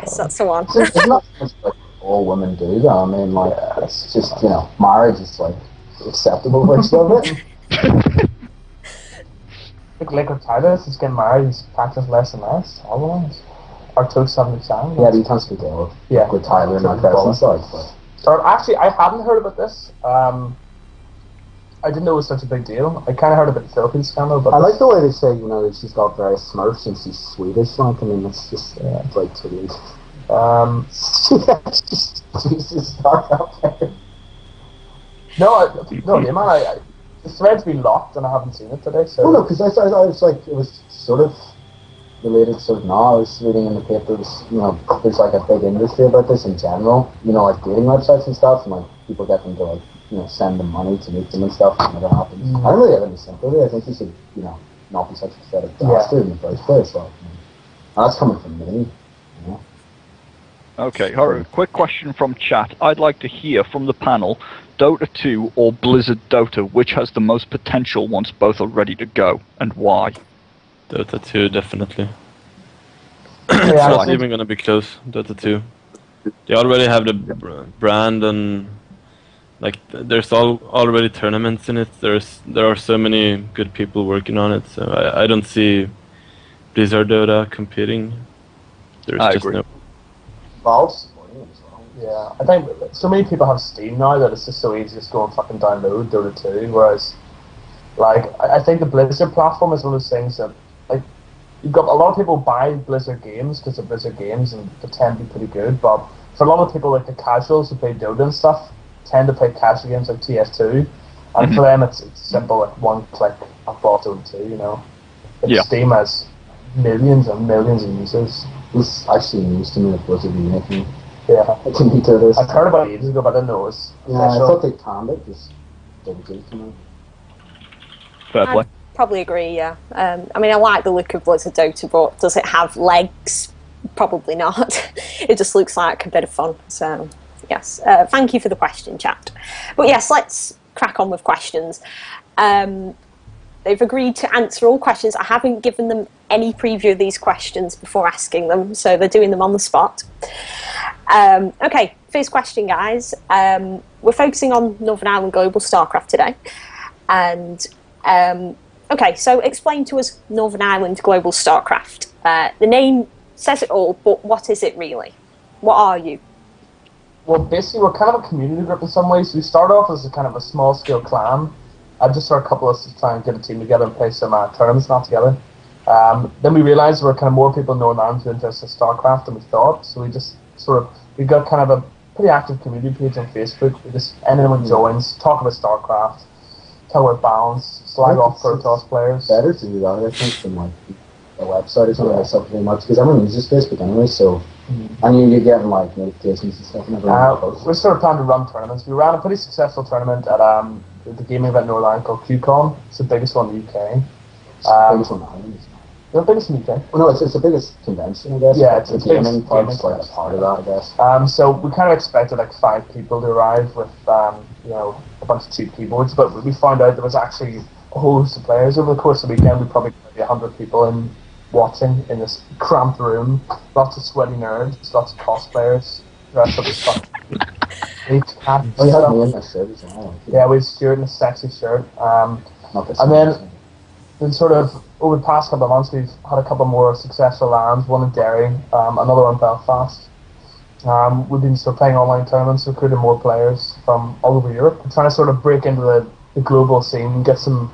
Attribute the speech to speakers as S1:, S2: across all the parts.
S1: Yes, that's the one.
S2: Isn't that what like all women do though? I mean, like it's just marriage is like the acceptable version of it.
S3: Like with Tyler, he's getting married, he's practiced less and less, always. Or took something to sound.
S2: Yeah, but you can't speak ill with Tyler and my presence, like.
S3: Or actually, I hadn't heard about this. I didn't know it was such a big deal. I kind of heard about the Philippine scandal, but
S2: I like the way they say, that she's got various Smurfs and she's Swedish. Like, I mean, it's just it's like too weird. She's Starcraft player.
S3: No, man. The thread's been locked and I haven't seen it today. So.
S2: Well, no, because I was like, it was sort of related. Sort of now, I was reading in the papers. There's like a big industry about this in general. Like dating websites and stuff, and like people get them to like. Send them money to meet them and stuff, and it never happens. I don't really have any sympathy. I think you should, not be such a pathetic bastard in the first place. Like, and that's coming from me.
S4: Okay, Haru, quick question from chat. I'd like to hear from the panel, Dota 2 or Blizzard Dota, which has the most potential once both are ready to go, and why?
S5: Dota 2, definitely.
S3: Yeah,
S5: it's not even going to be close, Dota 2. They already have the brand and... Like, there's already tournaments in it. There are so many good people working on it. So I don't see Blizzard Dota competing.
S4: I agree.
S3: Valve's supporting it as well. Yeah, I think so many people have Steam now that it's just so easy to just go and fucking download Dota 2. Whereas, like, I think the Blizzard platform is one of those things that, like, you've got a lot of people buy Blizzard games because they're Blizzard games and they tend to be pretty good. But for a lot of people, like the casuals who play Dota and stuff, tend to play casual games like TF2, and for them it's simple, like one click, I've bought Dota 2, Steam has millions and millions of users.
S2: It's actually news to me that Blizzard be making.
S3: Yeah.
S2: I've
S3: heard about it ages ago, but I didn't know it was
S2: official. I thought they canned it, just didn't get it to me.
S4: Fair play.
S1: I'd probably agree, yeah. I mean, I like the look of Blizzard Dota, but does it have legs? Probably not. It just looks like a bit of fun, so... Yes, thank you for the question, chat. But yes, let's crack on with questions. They've agreed to answer all questions. I haven't given them any preview of these questions before asking them, so they're doing them on the spot. Okay, first question, guys. We're focusing on Northern Ireland Global Starcraft today. And, okay, so explain to us Northern Ireland Global Starcraft. The name says it all, but what is it really? What are you?
S3: Well, basically, we're kind of a community group in some ways. We started off as a kind of a small-scale clan. I just saw a couple of us try and get a team together and play some tournaments, not together. Then we realised there were kind of more people in Northern Ireland who were interested in StarCraft than we thought. So we just we got kind of a pretty active community page on Facebook. We just, anyone joins, talk about StarCraft, talk about balance, slag off Protoss players.
S2: Better to do that, I think, than like a website or something like something much, because everyone uses Facebook anyway, so... And you're getting like notifications and stuff.
S3: We're sort of planning to run tournaments. We ran a pretty successful tournament at the gaming event in Northern Ireland called QCon. It's the biggest one in the UK.
S2: It's the biggest one in Ireland.
S3: The biggest in the UK.
S2: Well, no, it's the biggest convention, I guess.
S3: Yeah, it's
S2: the gaming part's like a part of that, I guess.
S3: So we kind of expected like 5 people to arrive with a bunch of cheap keyboards, but we found out there was actually a whole host of players over the course of the weekend. We probably got 100 people in. Watching in this cramped room, lots of sweaty nerds, lots of cosplayers, dressed up as fuck. Yeah, we had Stuart in a sexy shirt. And then sort of over the past couple of months, we've had a couple more successful lands. One in Derry, another one in Belfast. We've been sort of playing online tournaments, recruiting more players from all over Europe, and trying to sort of break into the global scene and get some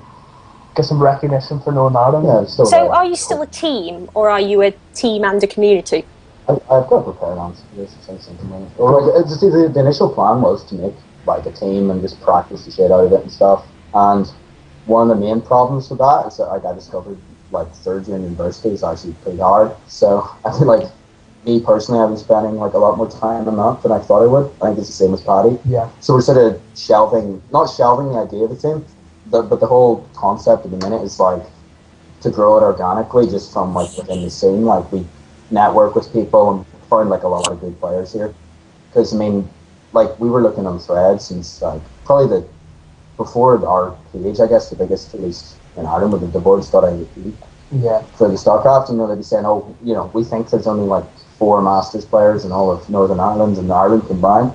S3: recognition for Northern Ireland.
S2: Yeah,
S1: so are you still a team, or are you a team and a community?
S2: I've got to prepare answer for this. The initial plan was to make like a team and just practice the shit out of it and stuff. And one of the main problems with that is that I discovered like third year in university is actually pretty hard. So I feel like me personally, I've been spending like a lot more time on that than I thought I would. I think it's the same as Paddy.
S3: Yeah.
S2: So we're sort of not shelving the idea of a team. But the whole concept at the minute is like to grow it organically just from like within the scene. Like we network with people and find like a lot of good players here. Because I mean, like we were looking on threads since like probably before our page, I guess the biggest, at least in Ireland, with the boards.ie.
S3: Yeah.
S2: For the StarCraft, and they'd be saying, oh, we think there's only like 4 Masters players in all of Northern Ireland and Ireland combined.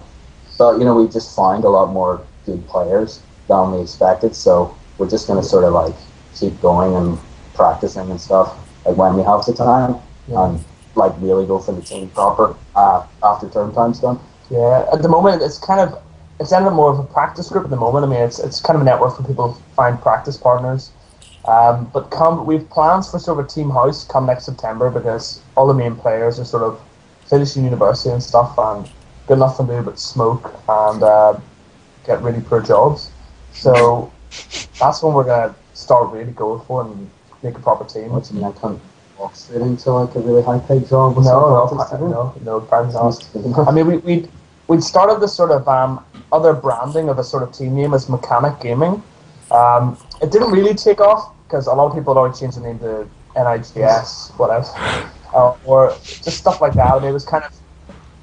S2: But, we just find a lot more good players than we expected, so we're just going to sort of, like, keep going and practicing and stuff, like, when we have the time, and, like, really go for the team proper after term time's done.
S3: Yeah, at the moment, it's ended up more of a practice group at the moment. I mean, it's kind of a network for people to find practice partners. But we've plans for sort of a team house come next September, because all the main players are sort of finishing university and stuff and got nothing to do but smoke and get really poor jobs. So that's when we're going to start really going for and make a proper team.
S2: What do you mean, I can't walk straight into like a really high paid job?
S3: No, pardon not. I mean, we'd started this sort of other branding of a sort of team name as Mechanic Gaming. It didn't really take off because a lot of people had already changed the name to NIGS, whatever, or just stuff like that. I mean, it was kind of,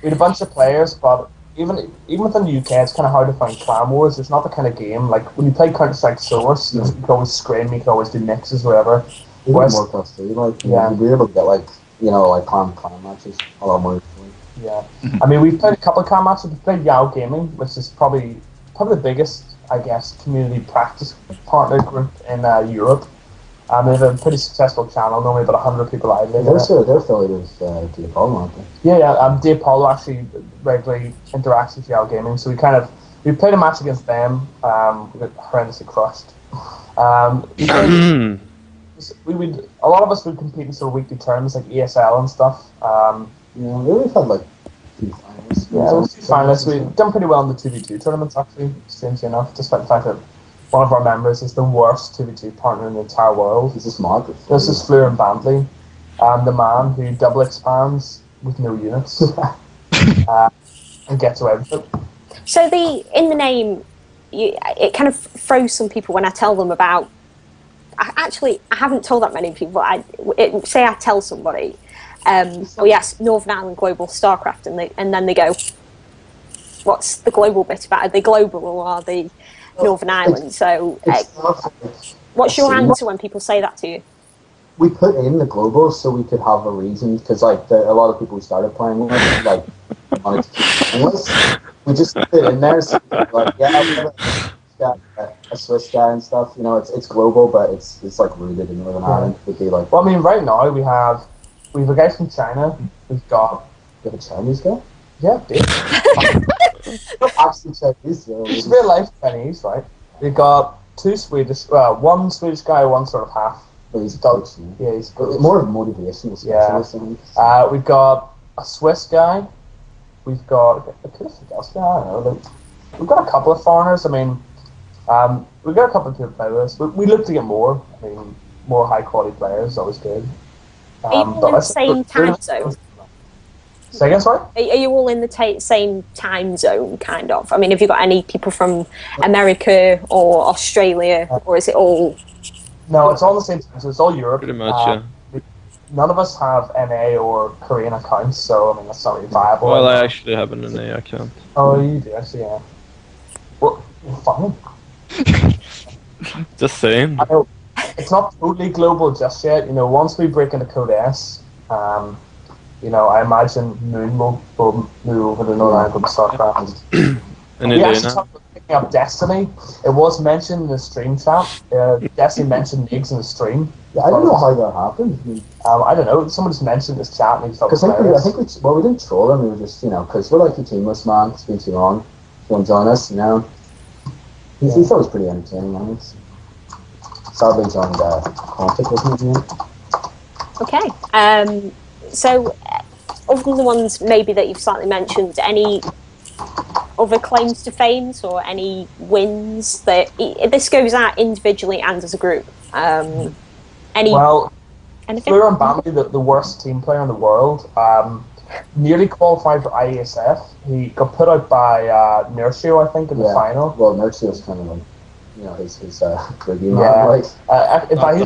S3: we had a bunch of players, but even within the UK, it's kind of hard to find clan wars. It's not the kind of game, like when you play Counter-Strike Source, you can always scrim, you can always do mixes, whatever.
S2: Even more plus 3, like, you'd be able to get, like, like clan matches a lot more easily.
S3: Yeah. I mean, we've played a couple of clan matches. We've played Yao Gaming, which is probably the biggest, I guess, community practice partner group in Europe. They have a pretty successful channel, normally about 100 people live.
S2: They're affiliated with Diapollo, aren't they?
S3: Yeah. Diapollo actually regularly interacts with Yao Gaming, so we played a match against them. We got horrendously crushed. A lot of us would compete in sort of weekly tournaments like ESL and stuff.
S2: We've had like 2 finals.
S3: Yeah, it was 2 finalists. We've done pretty well in the 2v2 tournaments, actually, strangely enough, despite the fact that one of our members is the worst 2v2 partner in the entire world.
S2: This is Margaret.
S3: This is Fleur and Bandley, the man who double expands with no units and gets away with it.
S1: So in the name, it kind of throws some people when I tell them about. I haven't told that many people. Say I tell somebody, oh yes, Northern Ireland Global Starcraft, and then they go, what's the global bit about? Are they global or are they Northern Ireland? So what's your answer when people say that to you?
S2: We put in the global so we could have a reason, because like a lot of people we started playing with like wanted to keep playing with. We just put it in there so like we have a Swiss guy and stuff. It's global, but it's like rooted in Northern Ireland. Would be like.
S3: Well, I mean, right now we have a guy from China. We have
S2: a Chinese guy.
S3: Yeah, dude.
S2: Actually Chinese.
S3: He's real life Chinese, right? We've got 2 Swedish, one Swedish guy, one sort of half.
S2: But he's Dutch.
S3: Yeah, he's
S2: more of a motivational specialist.
S3: Yeah. We've got a Swiss guy. We've got I don't know. We've got a couple of foreigners. I mean, we've got a couple of people play with us. We look to get more. I mean, more high quality players is always good.
S1: Are you all in the same time zone?
S3: Say again, sorry?
S1: Are you all in the same time zone, kind of? I mean, have you got any people from America or Australia, or is it all...
S3: No, it's all the same time, so it's all Europe.
S5: Pretty much, yeah.
S3: None of us have NA or Korean accounts, so I mean, that's not really viable.
S5: Well, I actually have an NA account.
S3: Oh, you do, actually, yeah. Well, fine.
S5: Just saying.
S3: I know, it's not totally global just yet. Once we break into Code S, I imagine Moon will move over to Northern Ireland and StarCraft. We actually talked about picking up Destiny. It was mentioned in the stream chat. Destiny mentioned Nigs in the stream.
S2: Yeah, I don't know how that happened.
S3: I don't know. Someone just mentioned this chat and he thought
S2: I think we didn't troll him. We were just, because we're like a teamless man. It's been too long. Won't join us, He thought it was pretty entertaining, I guess. Sadly joined Conflict with me again.
S1: Okay. So, other than the ones maybe that you've slightly mentioned, any other claims to fame or any wins that this goes out individually and as a group?
S3: Well, Fleur and Bambi, the worst team player in the world, nearly qualified for IESF. He got put out by Nercio, I think, in the final.
S2: Well, Nercio's kind of like, his review man.
S3: He's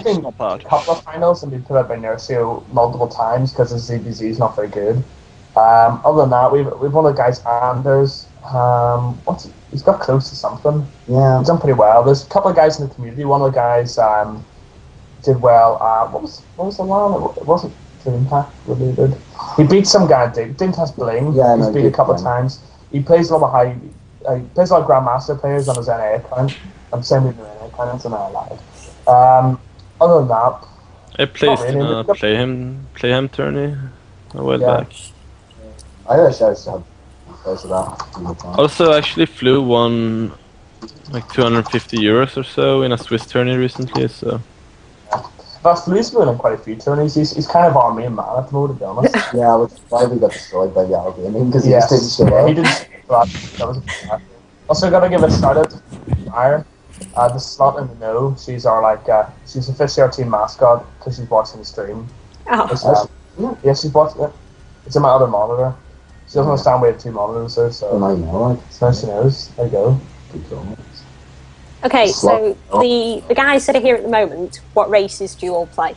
S3: been a couple of finals and been put out by Nercio multiple times because his ZBZ is not very good. Other than that, we've one of the guys, Anders. He's got close to something.
S2: Yeah,
S3: he's done pretty well. There's a couple of guys in the community. One of the guys did well. What was the one? It wasn't Dreamhack related. He beat some guy. Dink has bling.
S2: Yeah,
S3: He's
S2: no,
S3: beat a couple of
S2: bling.
S3: times. He plays a lot of he plays a lot of Grandmaster players on his NA account. I'm saying with the NA account, and I lied. Other than that,
S5: I placed
S3: really.
S5: in a play him tourney a while
S3: Yeah.
S5: back.
S2: I got a shout out because of that.
S5: Also, actually flew won like 250 euros or so in a Swiss tourney recently. So
S3: But Flu's been in quite a few tourneys. He's kind of our main man at the moment, to be honest.
S2: Yeah, which is why we got destroyed by Yao Gaming because he
S3: Yes.
S2: just didn't show
S3: Yeah,
S2: up.
S3: he didn't. That was a also got to give a shout out to Fire. The slot in the know. She's she's officially our team mascot because she's watching the stream.
S1: Oh.
S3: Yeah, she's watching it. It's in my other monitor. She doesn't understand we have 2 monitors there, so
S2: I know, like,
S3: now she knows. There you go.
S2: good call.
S1: Okay, so the guys that are here at the moment, what races do you all play?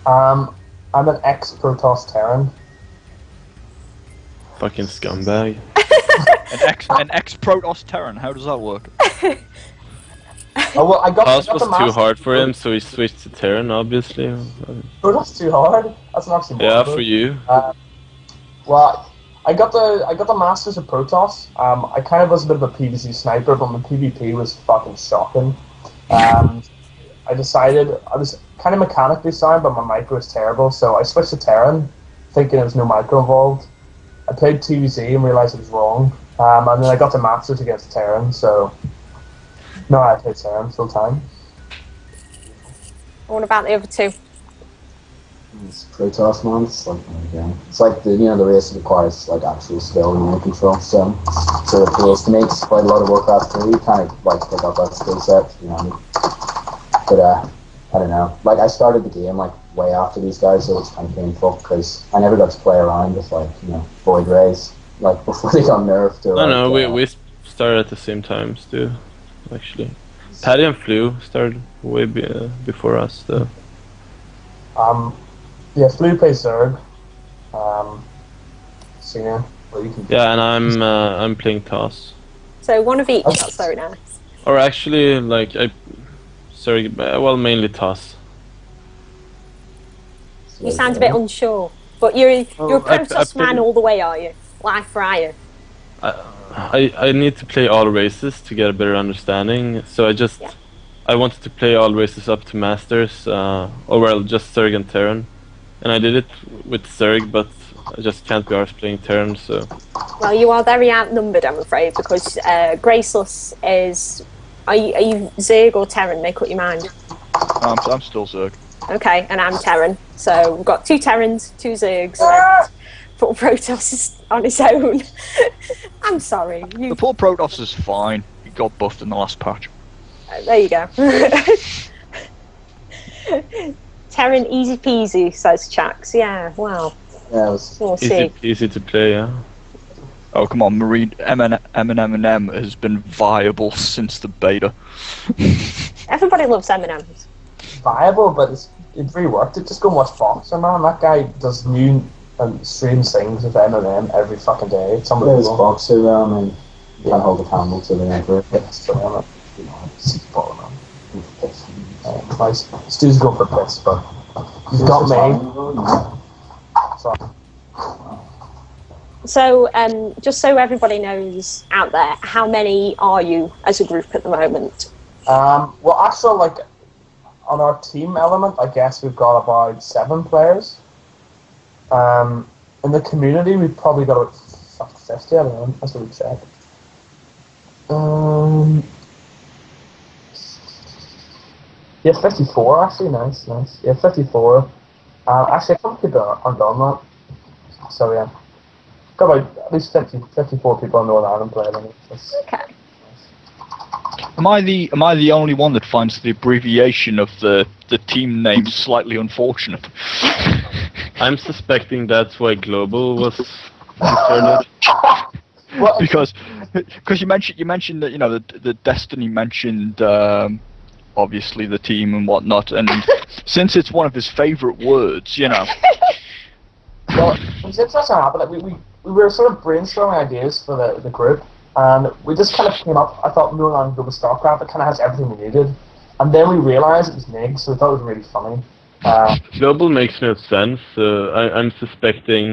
S3: I'm an ex-Protoss Terran.
S5: fucking scumbag.
S4: An ex-Protoss Terran, how does that work?
S3: Oh well, I got
S5: Pass
S3: the
S5: was too
S3: master-
S5: hard for him, so he switched to Terran, obviously.
S3: Oh, that's too hard. That's an oxymoron.
S5: Yeah, for you.
S3: Well, I got the Masters of Protoss. I kind of was a bit of a PvZ sniper, but my PvP was fucking shocking. I decided I was kind of mechanically sound, but my micro was terrible, so I switched to Terran, thinking there was no micro involved. I played TVZ and realized it was wrong, and then I got the Masters against Terran, so no, I played Terran full time.
S1: What about the other two?
S2: It's Protoss, man. It's like, it's like the race requires like actual skill and mind control. So it appeals to me. It's quite a lot of Warcraft 3. Kind of like pick up that skill set, you know. But I don't know. Like I started the game like way after these guys, so it's kind of painful because I never got to play around with like Void Rays like before they got nerfed. Or,
S5: No, we started at the same times too, actually. Paddy and Flu started way before us, though.
S3: Yeah, Flu plays Zerg. Cena, well, you can.
S5: Yeah, and I'm playing Toss.
S1: So one of each, that's very nice.
S5: Or actually, like well, mainly Toss.
S1: You sound a bit unsure, but you're a Protoss man all the way, are you? Live Friar.
S5: I need to play all races to get a better understanding. So I wanted to play all races up to Masters, or well, just Zerg and Terran. And I did it with Zerg, but I just can't be arsed playing Terran, so...
S1: Well, you are very outnumbered, I'm afraid, because Graceless is... Are you Zerg or Terran? Make up your mind.
S4: I'm still Zerg.
S1: Okay, and I'm Terran. So we've got 2 Terrans, 2 Zergs, and poor Protoss is on his own. I'm sorry.
S4: The poor Protoss is fine. He got buffed in the last patch.
S1: There you go. Terran easy peasy, says Chax. Yeah, well.
S2: Yeah, it was
S1: We'll see.
S5: Easy to play, yeah.
S4: Oh, come on, Marine M&M has been viable since the beta.
S1: Everybody loves M&Ms.
S3: Viable, but it's reworked it. Just go and watch Boxer, man. That guy does new and strange things with M&M every fucking day. It's
S2: There's
S3: unbelievable.
S2: Boxer though, I mean, you can't hold a candle to the Emperor.
S3: Stu's going for piss, but he's got me.
S1: So, just so everybody knows out there, how many are you as a group at the moment?
S3: Well, actually, like, on our team element, I guess we've got about 7 players. In the community, we've probably got about 50, I don't know, that's what we check. Yeah, 54, actually, nice. Yeah, 54. Actually, a couple people aren't on that. So, yeah. Got about at least 54 people in Northern Ireland playing it.
S1: Okay.
S4: Am I the only one that finds the abbreviation of the team name slightly unfortunate?
S5: I'm suspecting that's why Global was inserted.
S3: Well,
S4: because you mentioned that the Destiny mentioned obviously the team and whatnot, and since it's one of his favourite words,
S3: Well, it was interesting how like, we were sort of brainstorming ideas for the group, and we just kind of came up. I thought moving on to Starcraft, it kind of has everything we needed, and then we realised it was NIG, so we thought it was really funny. Uh,
S5: Global makes no sense. I'm suspecting